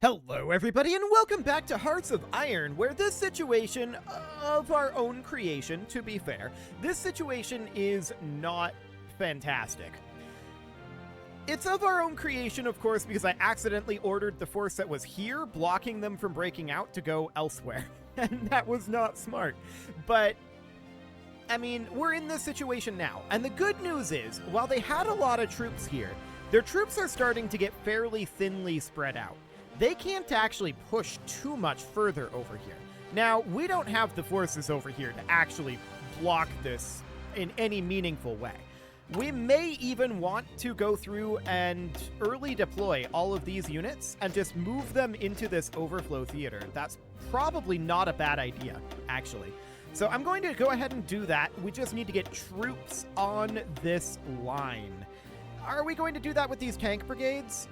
Hello everybody and welcome back to Hearts of Iron, where this situation of our own creation, to be fair, this situation is not fantastic. It's of our own creation, of course, because I accidentally ordered the force that was here, blocking them from breaking out to go elsewhere. And that was not smart. But, I mean, we're in this situation now. And the good news is, while they had a lot of troops here, their troops are starting to get fairly thinly spread out. They can't actually push too much further over here. Now, we don't have the forces over here to actually block this in any meaningful way. We may even want to go through and early deploy all of these units and just move them into this overflow theater. That's probably not a bad idea, actually. So I'm going to go ahead and do that. We just need to get troops on this line. Are we going to do that with these tank brigades?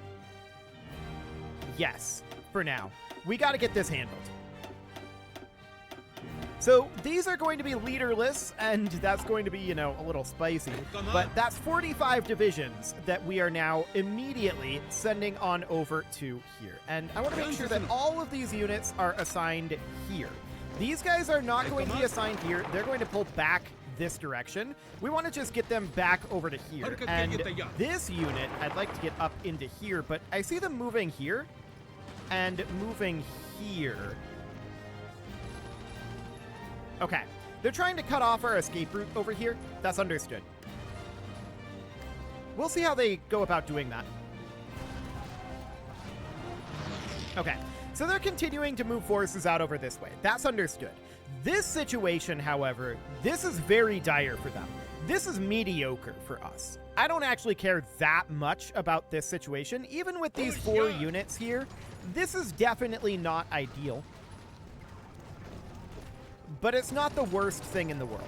Yes, for now. We gotta get this handled. So these are going to be leaderless, and that's going to be, a little spicy. But that's 45 divisions that we are now immediately sending on over to here. And I want to make sure that all of these units are assigned here. These guys are not going to be assigned here. They're going to pull back this direction. We want to just get them back over to here. And this unit, I'd like to get up into here, but I see them moving here and moving here. Okay. They're trying to cut off our escape route over here. That's understood. We'll see how they go about doing that. Okay. So they're continuing to move forces out over this way. That's understood. This situation, however, this is very dire for them. This is mediocre for us. I don't actually care that much about this situation. Even with these 4 units here, this is definitely not ideal. But it's not the worst thing in the world.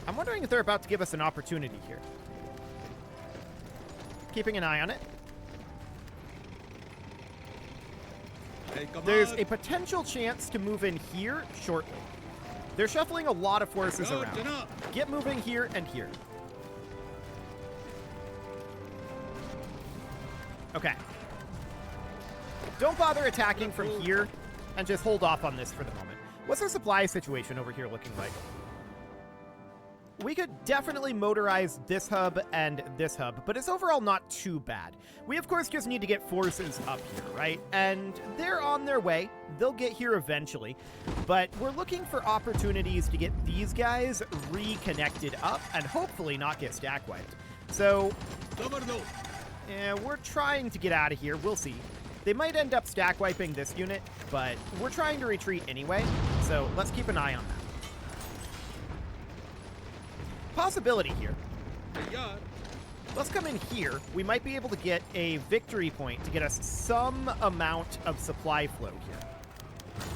I'm wondering if they're about to give us an opportunity here. Keeping an eye on it. There's a potential chance to move in here shortly. They're shuffling a lot of forces around. Get moving here and here. Okay. Don't bother attacking from here and just hold off on this for the moment. What's our supply situation over here looking like? We could definitely motorize this hub and this hub, but it's overall not too bad. We, of course, just need to get forces up here, right? And they're on their way. They'll get here eventually, but we're looking for opportunities to get these guys reconnected up and hopefully not get stack wiped. So, we're trying to get out of here. We'll see. They might end up stack wiping this unit, but we're trying to retreat anyway, so let's keep an eye on that. Possibility here. Let's come in here. We might be able to get a victory point to get us some amount of supply flow here.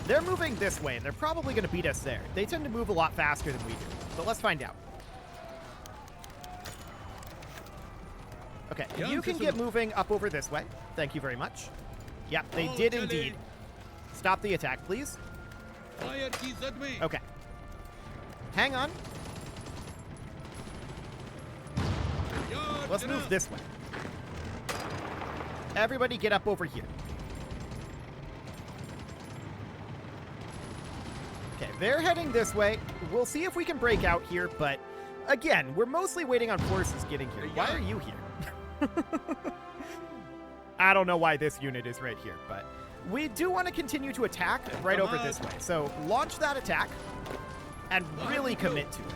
They're moving this way, and they're probably going to beat us there. They tend to move a lot faster than we do, but let's find out. Okay, you can get moving up over this way. Thank you very much. Yep, they did indeed. Stop the attack, please. Okay. Hang on. Let's move this way. Everybody get up over here. Okay, they're heading this way. We'll see if we can break out here, but again, we're mostly waiting on forces getting here. Why are you here? I don't know why this unit is right here, but we do want to continue to attack right over this way. So launch that attack and really commit to it.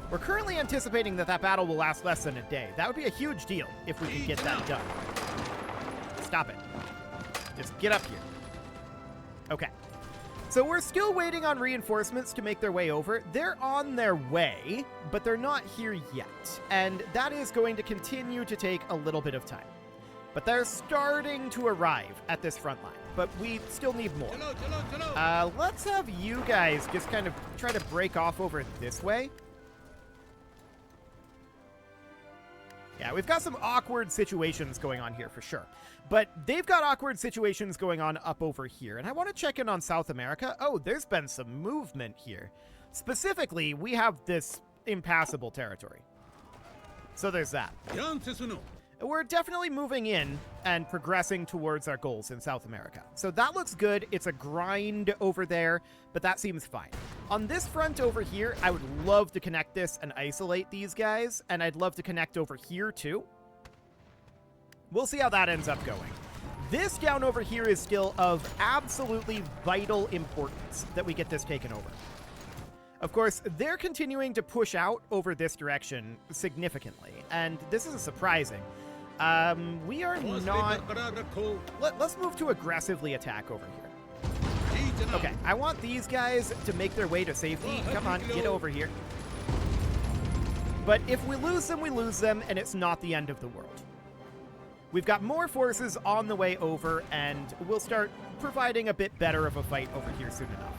We're currently anticipating that battle will last less than a day. That would be a huge deal if we could get that done. Stop it. Just get up here. Okay. So we're still waiting on reinforcements to make their way over. They're on their way, but they're not here yet. And that is going to continue to take a little bit of time. But they're starting to arrive at this front line. But we still need more. Let's have you guys just kind of try to break off over this way. Yeah, we've got some awkward situations going on here for sure. But they've got awkward situations going on up over here. And I want to check in on South America. Oh, there's been some movement here. Specifically, we have this impassable territory. So there's that. we're definitely moving in and progressing towards our goals in South America. So that looks good. It's a grind over there, but that seems fine. On this front over here, I would love to connect this and isolate these guys, and I'd love to connect over here too. We'll see how that ends up going. This down over here is still of absolutely vital importance that we get this taken over. Of course, they're continuing to push out over this direction significantly, and this is surprising. We are not... Let's move to aggressively attack over here. Okay, I want these guys to make their way to safety. Come on, get over here. But if we lose them, and it's not the end of the world. We've got more forces on the way over, and we'll start providing a bit better of a fight over here soon enough.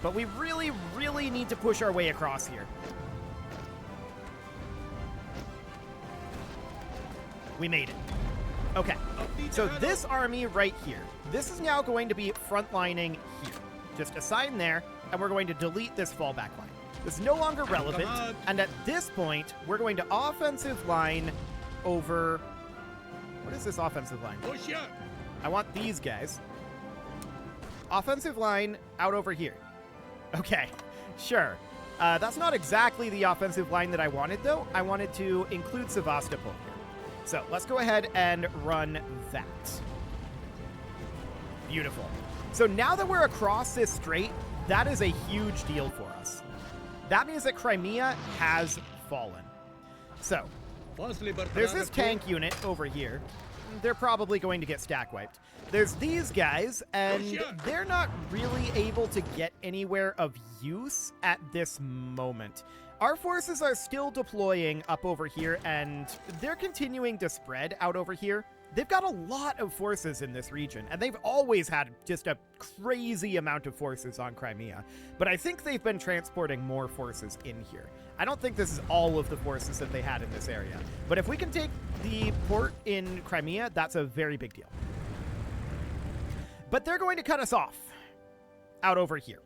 But we really, really need to push our way across here. We made it. Okay, so this army right here, this is now going to be frontlining here. Just assign there, and we're going to delete this fallback line. This is no longer relevant, and at this point, we're going to offensive line over... What is this offensive line? I want these guys. Offensive line out over here. Okay, sure. That's not exactly the offensive line that I wanted, though. I wanted to include Sevastopol here. So let's go ahead and run that. Beautiful. So now that we're across this strait, that is a huge deal for us. That means that Crimea has fallen. So, there's this tank unit over here. They're probably going to get stack wiped. There's these guys, and they're not really able to get anywhere of use at this moment. Our forces are still deploying up over here, and they're continuing to spread out over here. They've got a lot of forces in this region, and they've always had just a crazy amount of forces on Crimea. But I think they've been transporting more forces in here. I don't think this is all of the forces that they had in this area. But if we can take the port in Crimea, that's a very big deal. But they're going to cut us off out over here.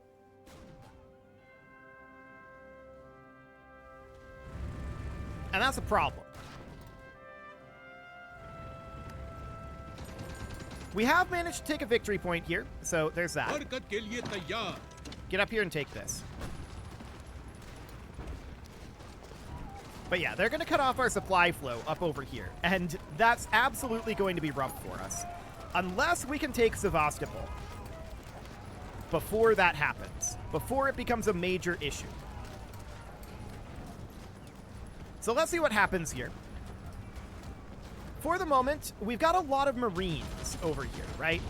And that's a problem. We have managed to take a victory point here, so there's that. Get up here and take this. But yeah, they're going to cut off our supply flow up over here, and that's absolutely going to be rough for us. Unless we can take Sevastopol before that happens, before it becomes a major issue. So let's see what happens here. For the moment, we've got a lot of Marines over here, right?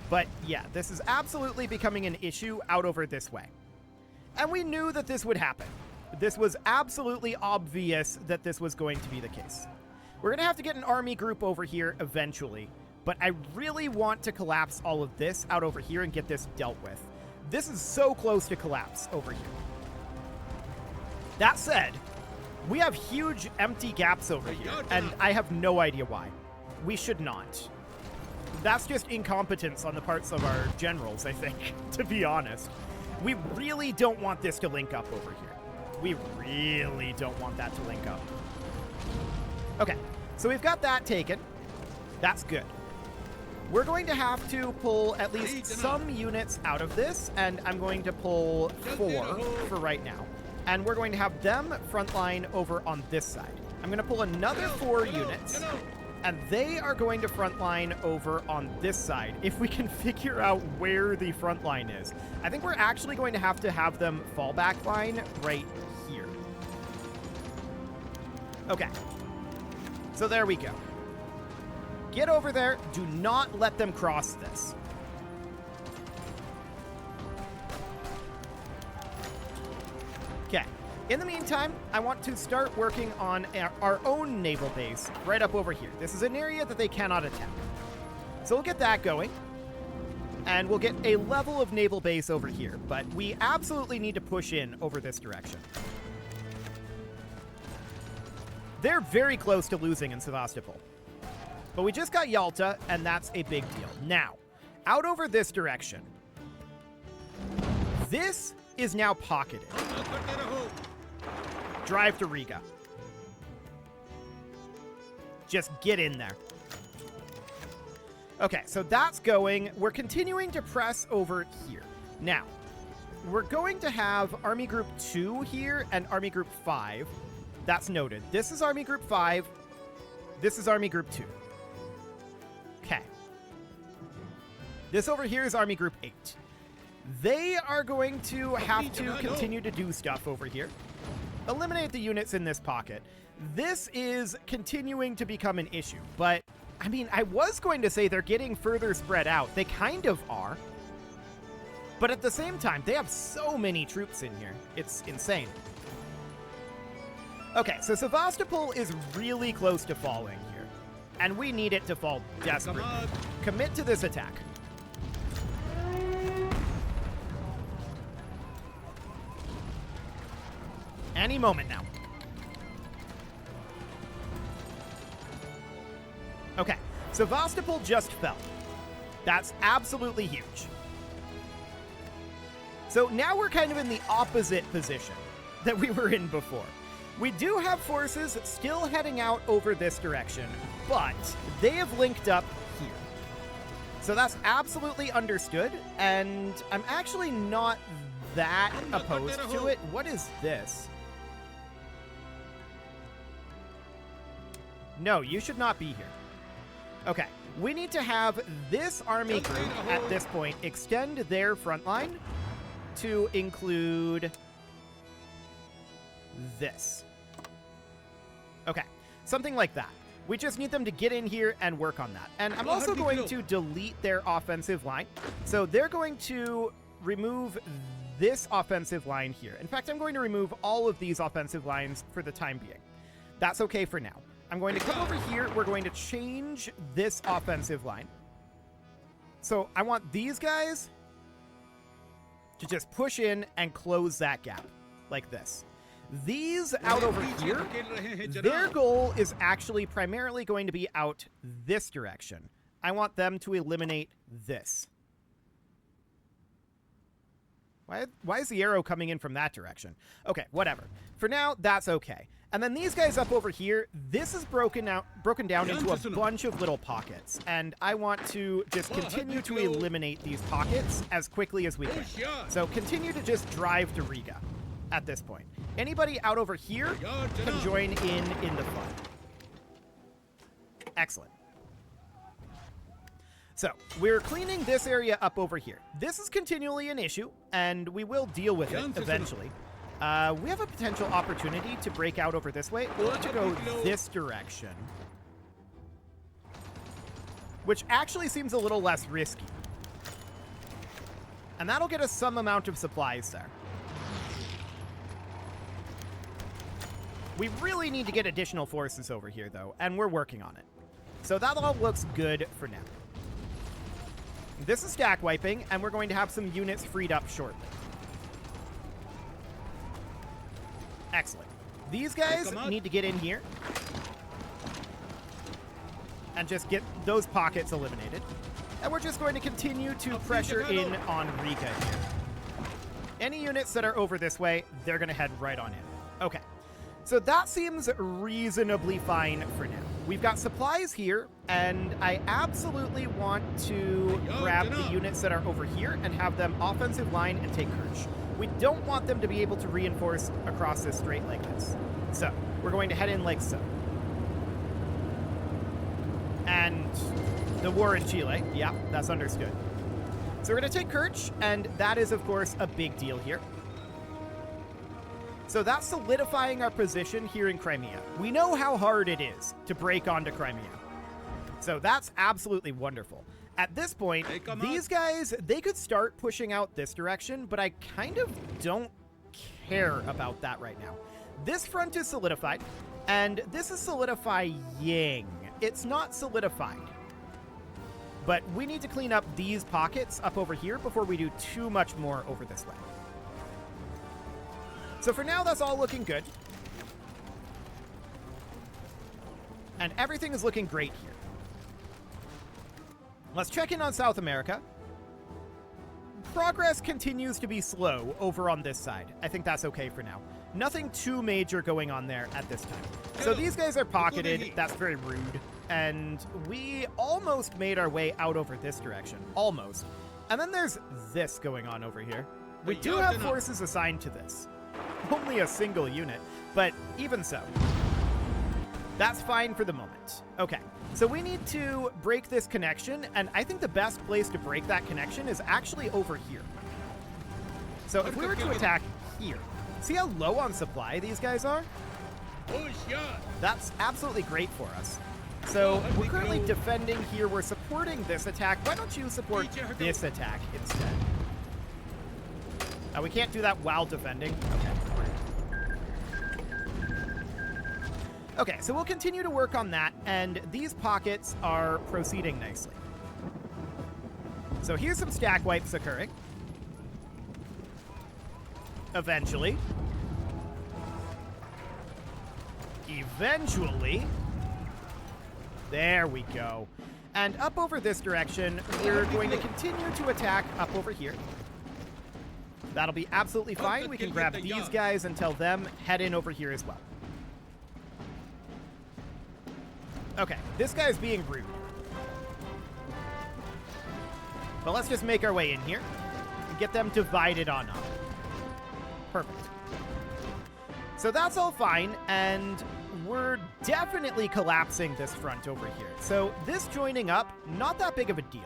But yeah, this is absolutely becoming an issue out over this way. And we knew that this would happen. This was absolutely obvious that this was going to be the case. We're going to have to get an army group over here eventually, but I really want to collapse all of this out over here and get this dealt with. This is so close to collapse over here. That said, we have huge empty gaps over here, and I have no idea why. We should not. That's just incompetence on the parts of our generals, I think, to be honest. We really don't want this to link up over here. We really don't want that to link up. Okay, so we've got that taken. That's good. We're going to have to pull at least some units out of this, and I'm going to pull 4 for right now. And we're going to have them frontline over on this side. I'm going to pull another 4 units, and they are going to frontline over on this side, if we can figure out where the front line is. I think we're actually going to have them fallback line right here. Okay. So there we go. Get over there. Do not let them cross this. Okay. In the meantime, I want to start working on our own naval base right up over here. This is an area that they cannot attack. So we'll get that going. And we'll get a level of naval base over here. But we absolutely need to push in over this direction. They're very close to losing in Sevastopol. But we just got Yalta, and that's a big deal. Now, out over this direction. This is now pocketed. Drive to Riga. Just get in there. Okay, so that's going. We're continuing to press over here. Now, we're going to have Army Group 2 here and Army Group 5. That's noted. This is Army Group 5. This is Army Group 2. Okay. This over here is Army Group 8. They are going to have to continue to do stuff over here. Eliminate the units in this pocket. This is continuing to become an issue, but, I mean, I was going to say they're getting further spread out. They kind of are. But at the same time, they have so many troops in here. It's insane. Okay, so Sevastopol is really close to falling here. And we need it to fall desperately. Commit to this attack. Any moment now. Okay, Sevastopol just fell. That's absolutely huge. So now we're kind of in the opposite position that we were in before. We do have forces still heading out over this direction, but they have linked up here. So that's absolutely understood, and I'm actually not that opposed to it. What is this? No, you should not be here. Okay, we need to have this army group at this point extend their front line to include this. Okay, something like that. We just need them to get in here and work on that. And I'm also going to delete their offensive line. So they're going to remove this offensive line here. In fact, I'm going to remove all of these offensive lines for the time being. That's okay for now. I'm going to come over here. We're going to change this offensive line. So I want these guys to just push in and close that gap like this. These out over here, their goal is actually primarily going to be out this direction. I want them to eliminate this. Why is the arrow coming in from that direction? Okay, whatever. For now, that's okay. And then these guys up over here, this is broken down into a bunch of little pockets. And I want to just continue to eliminate these pockets as quickly as we can. So continue to just drive to Riga at this point. Anybody out over here can join in the fun. Excellent. So we're cleaning this area up over here. This is continually an issue, and we will deal with it eventually. We have a potential opportunity to break out over this way or to go this direction, which actually seems a little less risky. And that'll get us some amount of supplies there. We really need to get additional forces over here, though, and we're working on it. So that all looks good for now. This is stack wiping, and we're going to have some units freed up shortly. Excellent. These guys need to get in here and just get those pockets eliminated. And we're just going to continue to pressure in on Riga here. Any units that are over this way, they're going to head right on in. Okay. So that seems reasonably fine for now. We've got supplies here, and I absolutely want to grab the units that are over here and have them offensive line and take Kirch. We don't want them to be able to reinforce across this straight like this. So we're going to head in like so. And the war in Chile, yeah, that's understood. So we're going to take Kirch, and that is, of course, a big deal here. So that's solidifying our position here in Crimea. We know how hard it is to break onto Crimea. So that's absolutely wonderful. At this point, these guys, they could start pushing out this direction, but I kind of don't care about that right now. This front is solidified, and this is solidifying. It's not solidified. But we need to clean up these pockets up over here before we do too much more over this way. So for now, that's all looking good. And everything is looking great here. Let's check in on South America. Progress continues to be slow over on this side. I think that's okay for now. Nothing too major going on there at this time. So these guys are pocketed. That's very rude. And we almost made our way out over this direction. Almost. And then there's this going on over here. We do have forces assigned to this. Only a single unit, but even so. That's fine for the moment. Okay, so we need to break this connection, and I think the best place to break that connection is actually over here. So if we were to attack here, see how low on supply these guys are? That's absolutely great for us. So we're currently defending here. We're supporting this attack. Why don't you support this attack instead? We can't do that while defending. Okay, so we'll continue to work on that, and these pockets are proceeding nicely. So here's some stack wipes occurring. Eventually. There we go. And up over this direction, we're going to continue to attack up over here. That'll be absolutely fine. We can grab these guys and tell them head in over here as well. Okay, this guy's being rude. But let's just make our way in here and get them divided on up. Perfect. So that's all fine, and we're definitely collapsing this front over here. So this joining up, not that big of a deal.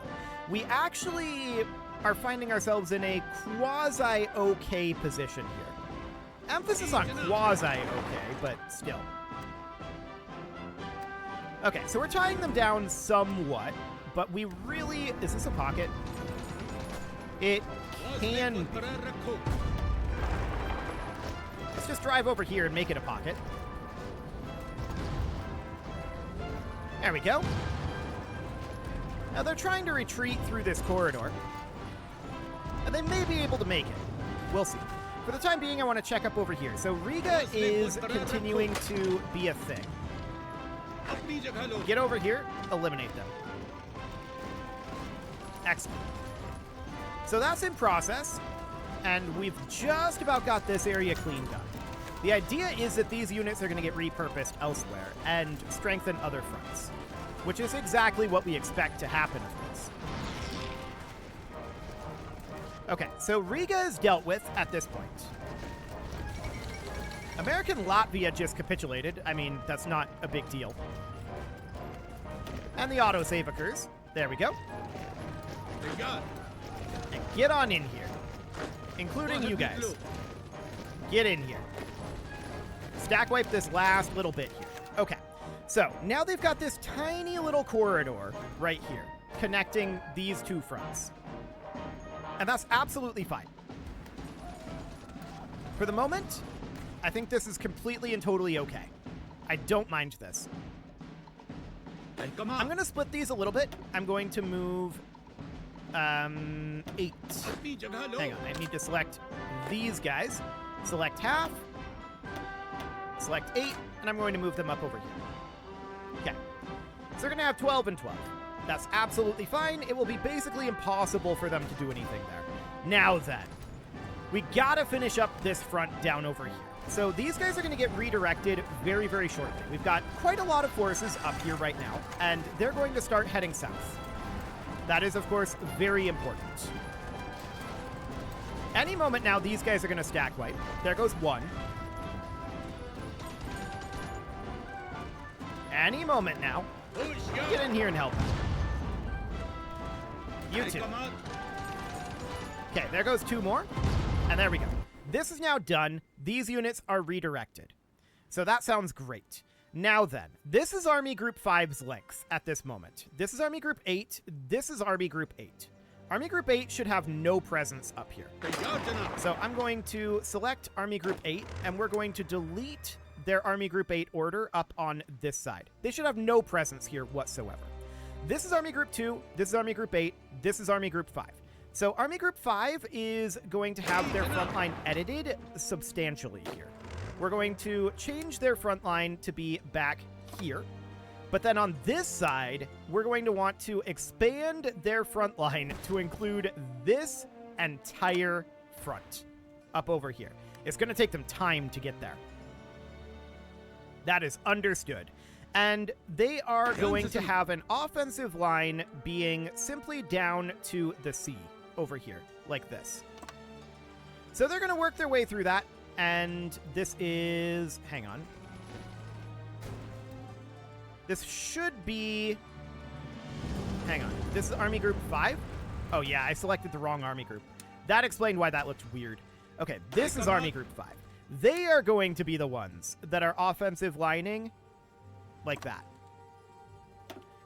We actually are finding ourselves in a quasi-okay position here. Emphasis on quasi-okay, but still. Okay, so we're tying them down somewhat, but we really... Is this a pocket? It can be. Let's just drive over here and make it a pocket. There we go. Now they're trying to retreat through this corridor, and they may be able to make it. We'll see. For the time being, I want to check up over here. So Riga is continuing to be a thing. Get over here, eliminate them. Excellent. So that's in process, and we've just about got this area cleaned up. The idea is that these units are going to get repurposed elsewhere and strengthen other fronts, which is exactly what we expect to happen, of course. Okay, so Riga is dealt with at this point. American Latvia just capitulated. I mean, that's not a big deal. And the autosave occurs. There we go. And get on in here. Including you guys. Get in here. Stack wipe this last little bit here. Okay, so now they've got this tiny little corridor right here connecting these two fronts. And that's absolutely fine. For the moment, I think this is completely and totally okay. I don't mind this. I'm going to split these a little bit. I'm going to move 8. Hang on, I need to select these guys. Select half. Select 8, and I'm going to move them up over here. Okay. So they're going to have 12 and 12. That's absolutely fine. It will be basically impossible for them to do anything there. Now then, we gotta finish up this front down over here. So these guys are going to get redirected very, very shortly. We've got quite a lot of forces up here right now, and they're going to start heading south. That is, of course, very important. Any moment now, these guys are going to stack wipe. There goes one. Any moment now. Get in here and help. You two. Okay, there goes 2 more. And there we go. This is now done. These units are redirected. So that sounds great. Now then, this is Army Group 5's length at this moment. This is Army Group 8. This is Army Group 8. Army Group 8 should have no presence up here. So I'm going to select Army Group 8, and we're going to delete their Army Group 8 order up on this side. They should have no presence here whatsoever. This is Army Group 2, this is Army Group 8, this is Army Group 5. So Army Group 5 is going to have their front line edited substantially here. We're going to change their front line to be back here. But then on this side, we're going to want to expand their front line to include this entire front up over here. It's going to take them time to get there. That is understood. And they are going to have an offensive line being simply down to the sea over here, like this. So they're going to work their way through that. And this is... hang on. This should be... hang on. This is Army Group 5? Oh, yeah, I selected the wrong Army Group. That explained why that looked weird. Okay, this is Army Group 5. They are going to be the ones that are offensive lining like that.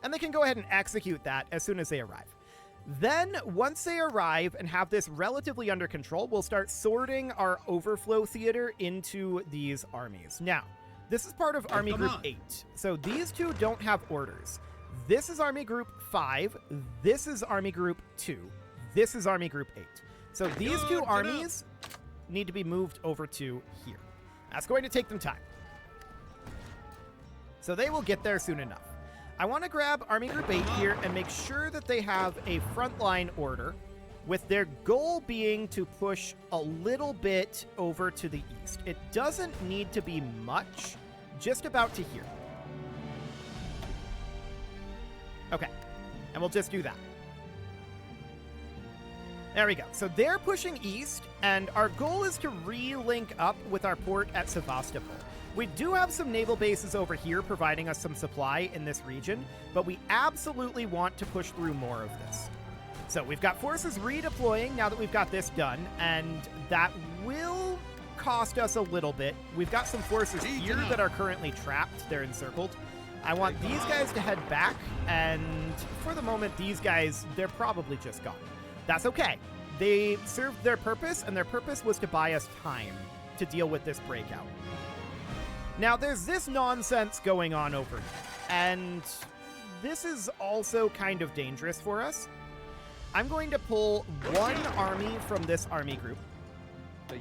And they can go ahead and execute that as soon as they arrive. Then, once they arrive and have this relatively under control, we'll start sorting our overflow theater into these armies. Now, this is part of Army Group 8. So these two don't have orders. This is Army Group 5. This is Army Group 2. This is Army Group 8. So these two armies need to be moved over to here. That's going to take them time. So they will get there soon enough. I want to grab Army Group 8 here and make sure that they have a frontline order, with their goal being to push a little bit over to the east. It doesn't need to be much, just about to here. Okay, and we'll just do that. There we go. So they're pushing east, and our goal is to re-link up with our port at Sevastopol. We do have some naval bases over here providing us some supply in this region, but we absolutely want to push through more of this. So we've got forces redeploying now that we've got this done, and that will cost us a little bit. We've got some forces here that are currently trapped. They're encircled. I want these guys to head back, and for the moment, these guys, they're probably just gone. That's okay. They served their purpose, and their purpose was to buy us time to deal with this breakout. Now, there's this nonsense going on over here, and this is also kind of dangerous for us. I'm going to pull one army from this army group.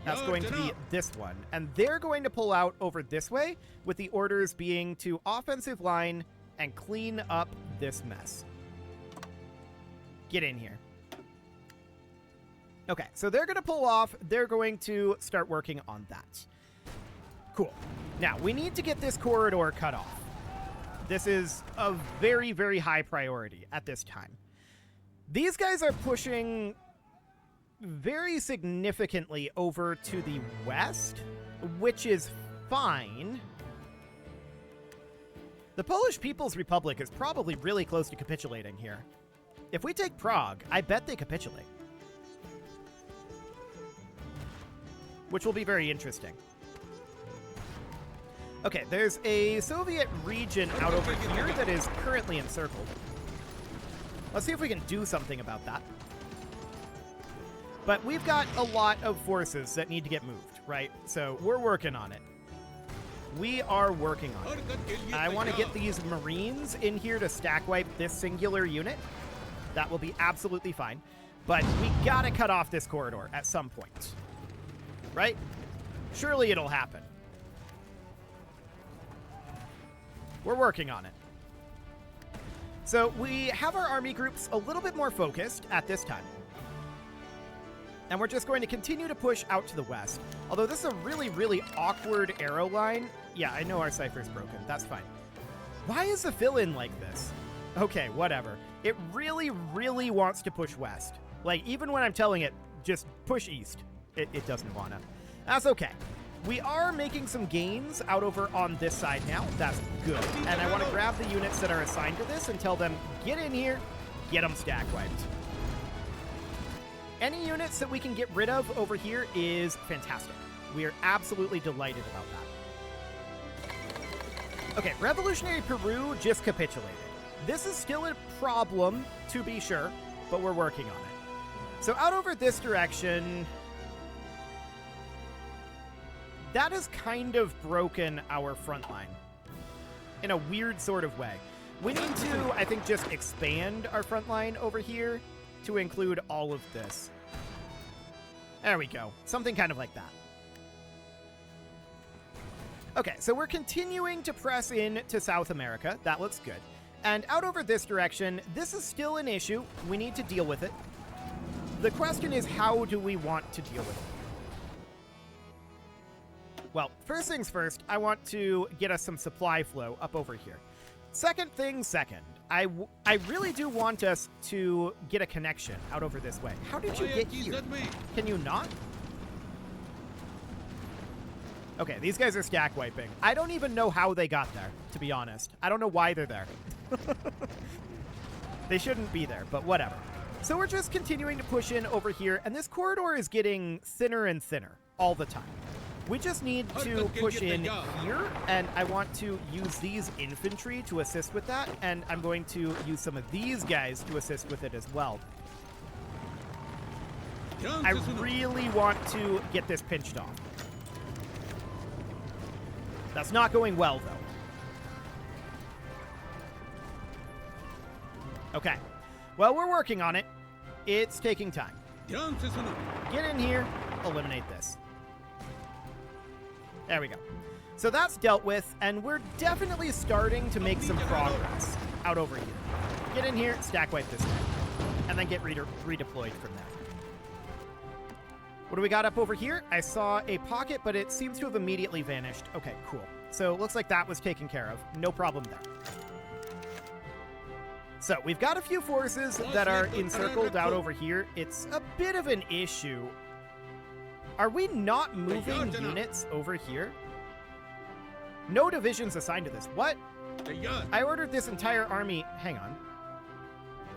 That's going to be this one, and they're going to pull out over this way, with the orders being to offensive line and clean up this mess. Get in here. Okay, so they're going to pull off. They're going to start working on that. Cool. Now, we need to get this corridor cut off. This is a very, very high priority at this time. These guys are pushing very significantly over to the west, which is fine. The Polish People's Republic is probably really close to capitulating here. If we take Prague, I bet they capitulate. Which will be very interesting. Okay, there's a Soviet region out over here that is currently encircled. Let's see if we can do something about that. But we've got a lot of forces that need to get moved, right? So we're working on it. We are working on it. I want to get these Marines in here to stack wipe this singular unit. That will be absolutely fine. But we gotta cut off this corridor at some point. Right? Surely it'll happen. We're working on it. So we have our army groups a little bit more focused at this time. And we're just going to continue to push out to the west. Although this is a really, really awkward arrow line. Yeah, I know our cipher's broken. That's fine. Why is the fill-in like this? Okay, whatever. It really, really wants to push west. Like, even when I'm telling it, just push east. It doesn't want to. That's okay. We are making some gains out over on this side now. That's good. And I want to grab the units that are assigned to this and tell them, get in here, get them stack wiped. Any units that we can get rid of over here is fantastic. We are absolutely delighted about that. Okay, Revolutionary Peru just capitulated. This is still a problem, to be sure, but we're working on it. So out over this direction, that has kind of broken our front line in a weird sort of way. We need to, I think, just expand our front line over here to include all of this. There we go. Something kind of like that. Okay, so we're continuing to press in to South America. That looks good. And out over this direction, this is still an issue. We need to deal with it. The question is, how do we want to deal with it? Well, first things first, I want to get us some supply flow up over here. Second thing second, I really do want us to get a connection out over this way. How did you get here? Can you not? Okay, these guys are stack wiping. I don't even know how they got there, to be honest. I don't know why they're there. They shouldn't be there, but whatever. So we're just continuing to push in over here, and this corridor is getting thinner and thinner all the time. We just need to push in here, and I want to use these infantry to assist with that, and I'm going to use some of these guys to assist with it as well. I really want to get this pinched off. That's not going well, though. Okay. Well, we're working on it. It's taking time. Get in here. Eliminate this. There we go. So that's dealt with, and we're definitely starting to make some progress out over here. Get in here, stack wipe this guy, and then get redeployed from there. What do we got up over here? I saw a pocket, but it seems to have immediately vanished. Okay, cool. So it looks like that was taken care of. No problem there. So we've got a few forces that are encircled out over here. It's a bit of an issue. Are we not moving units over here? No divisions assigned to this. What? I ordered this entire army. Hang on.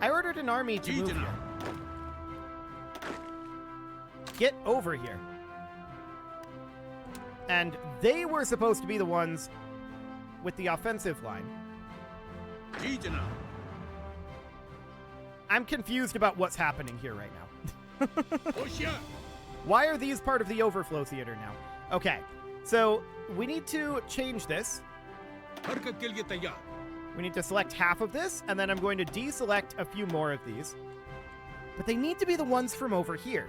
I ordered an army to move here. Get over here. And they were supposed to be the ones with the offensive line. I'm confused about what's happening here right now. Why are these part of the overflow theater now? Okay, so we need to change this. We need to select half of this, and then I'm going to deselect a few more of these. But they need to be the ones from over here.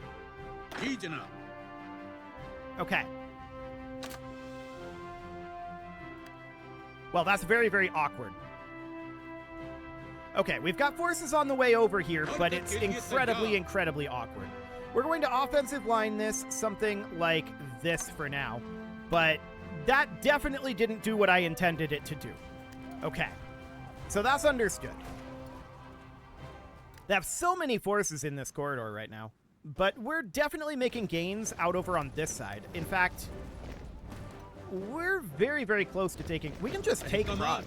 Okay. Well, that's very, very awkward. Okay, we've got forces on the way over here, but it's incredibly, incredibly awkward. We're going to offensive line this something like this for now, but that definitely didn't do what I intended it to do. Okay, so that's understood. They have so many forces in this corridor right now, but we're definitely making gains out over on this side. In fact, we're very, very close to taking... We can just take Prague.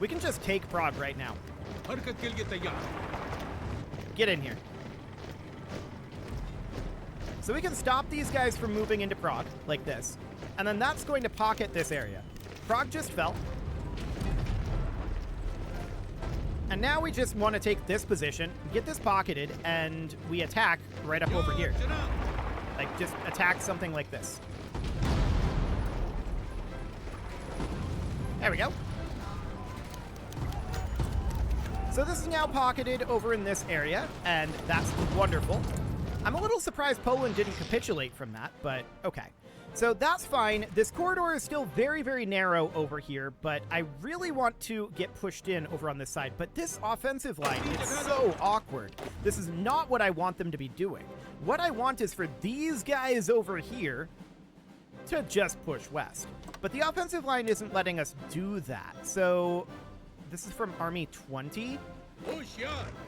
We can just take Prague right now. Get in here. So we can stop these guys from moving into Prague, like this. And then that's going to pocket this area. Prague just fell. And now we just want to take this position, get this pocketed, and we attack right up over here. Like, just attack something like this. There we go. So this is now pocketed over in this area, and that's wonderful. I'm a little surprised Poland didn't capitulate from that, but okay. So that's fine. This corridor is still very, very narrow over here, but I really want to get pushed in over on this side. But this offensive line is so awkward. This is not what I want them to be doing. What I want is for these guys over here to just push west. But the offensive line isn't letting us do that. So this is from Army 20.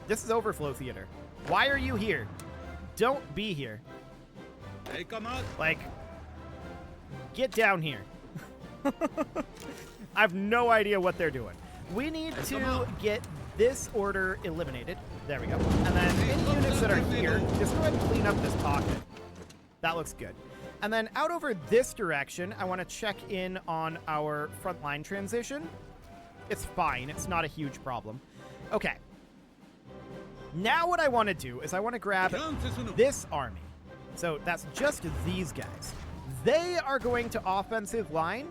This is Overflow Theater. Why are you here? Don't be here. Like, get down here. I have no idea what they're doing. We need to get this order eliminated. There we go. And then any units that are here, just go ahead and clean up this pocket. That looks good. And then out over this direction, I want to check in on our front line transition. It's fine. It's not a huge problem. Okay. Now what I want to do is I want to grab this army. So that's just these guys. They are going to offensive line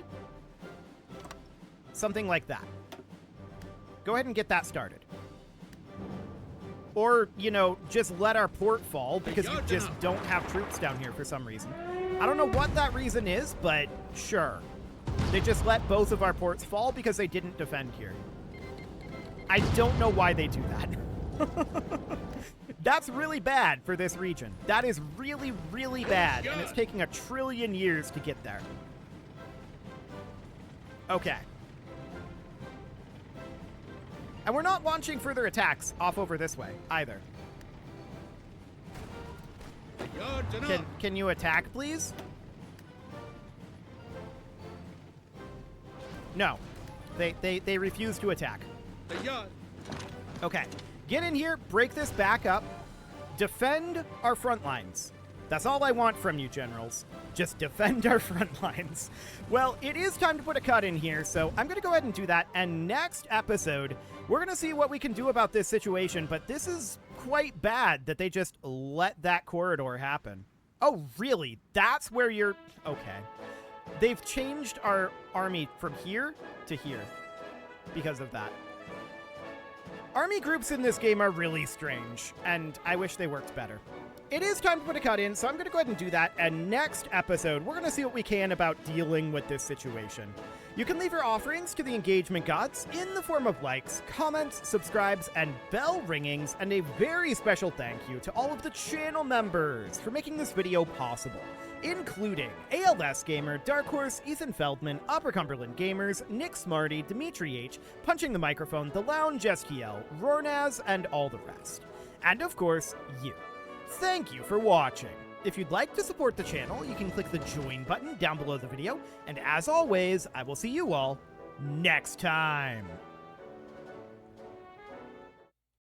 something like that. Go ahead and get that started. Or, you know, just let our port fall because you just don't have troops down here for some reason. I don't know what that reason is, but sure. They just let both of our ports fall because they didn't defend here. I don't know why they do that. That's really bad for this region. That is really, really bad, and it's taking 1 trillion years to get there. Okay. And we're not launching further attacks off over this way, either. Can you attack, please? No. They refuse to attack. Okay. Get in here, break this back up, defend our front lines. That's all I want from you, generals. Just defend our front lines. Well, it is time to put a cut in here, so I'm going to go ahead and do that. And next episode, we're going to see what we can do about this situation, but this is quite bad that they just let that corridor happen. Oh, really? That's where you're... Okay. They've changed our army from here to here because of that. Army groups in this game are really strange, and I wish they worked better. It is time to put a cut in, so I'm going to go ahead and do that, and next episode, we're going to see what we can about dealing with this situation. You can leave your offerings to the engagement gods in the form of likes, comments, subscribes, and bell ringings, and a very special thank you to all of the channel members for making this video possible, including ALS Gamer, Dark Horse, Ethan Feldman, Upper Cumberland Gamers, Nick Smarty, Dimitri H, Punching the Microphone, The Lounge Eskiel, Rornaz, and all the rest. And of course, you. Thank you for watching. If you'd like to support the channel, you can click the join button down below the video, and as always, I will see you all next time.